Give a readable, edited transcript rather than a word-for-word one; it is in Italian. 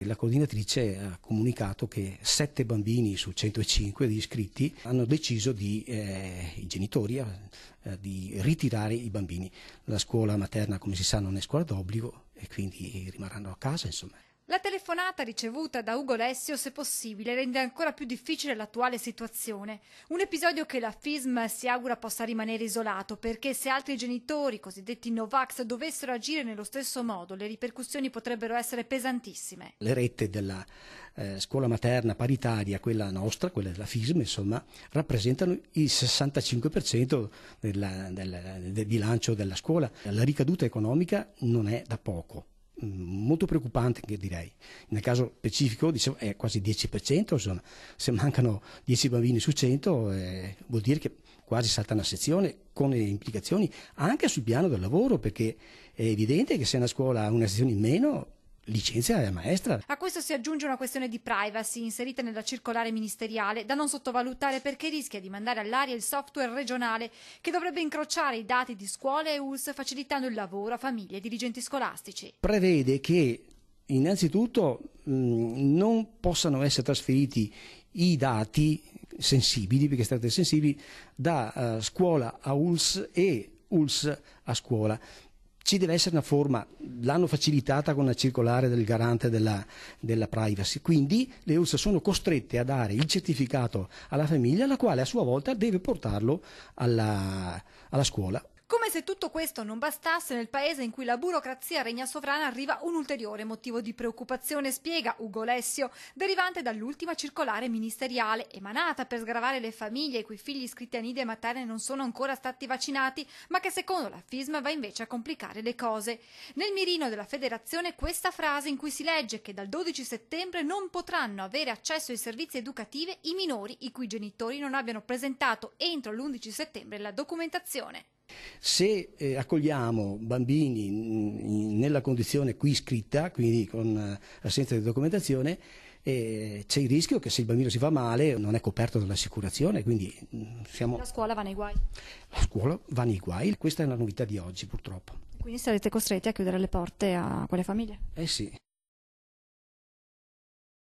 La coordinatrice ha comunicato che 7 bambini su 105 di iscritti hanno deciso i genitori di ritirare i bambini. La scuola materna, come si sa, non è scuola d'obbligo e quindi rimarranno a casa, insomma. La telefonata ricevuta da Ugo Lessio, se possibile, rende ancora più difficile l'attuale situazione. Un episodio che la FISM si augura possa rimanere isolato, perché se altri genitori, cosiddetti Novax, dovessero agire nello stesso modo, le ripercussioni potrebbero essere pesantissime. Le rette della scuola materna paritaria, quella nostra, quella della FISM, insomma, rappresentano il 65% del bilancio della scuola. La ricaduta economica non è da poco. Molto preoccupante, che direi. Nel caso specifico dicevo, è quasi 10%, insomma, se mancano 10 bambini su 100 vuol dire che quasi salta una sezione, con le implicazioni anche sul piano del lavoro, perché è evidente che se una scuola ha una sezione in meno licenzia la maestra. A questo si aggiunge una questione di privacy inserita nella circolare ministeriale, da non sottovalutare perché rischia di mandare all'aria il software regionale che dovrebbe incrociare i dati di scuole e ULS, facilitando il lavoro a famiglie e dirigenti scolastici. Prevede che innanzitutto non possano essere trasferiti i dati sensibili, perché sono stati sensibili, da scuola a ULS e ULS a scuola. Ci deve essere una forma, l'hanno facilitata con la circolare del garante della privacy, quindi le ULS sono costrette a dare il certificato alla famiglia, la quale a sua volta deve portarlo alla scuola. Come se tutto questo non bastasse, nel paese in cui la burocrazia regna sovrana arriva un ulteriore motivo di preoccupazione, spiega Ugo Lessio, derivante dall'ultima circolare ministeriale emanata per sgravare le famiglie i cui figli iscritti a nidi e materne non sono ancora stati vaccinati, ma che secondo la FISM va invece a complicare le cose. Nel mirino della federazione questa frase in cui si legge che dal 12 settembre non potranno avere accesso ai servizi educativi i minori i cui genitori non abbiano presentato entro l'11 settembre la documentazione. Se accogliamo bambini nella condizione qui scritta, quindi con assenza di documentazione, c'è il rischio che se il bambino si fa male non è coperto dall'assicurazione, quindi La scuola va nei guai. La scuola va nei guai, questa è una novità di oggi purtroppo. Quindi sarete costretti a chiudere le porte a quelle famiglie? Eh sì.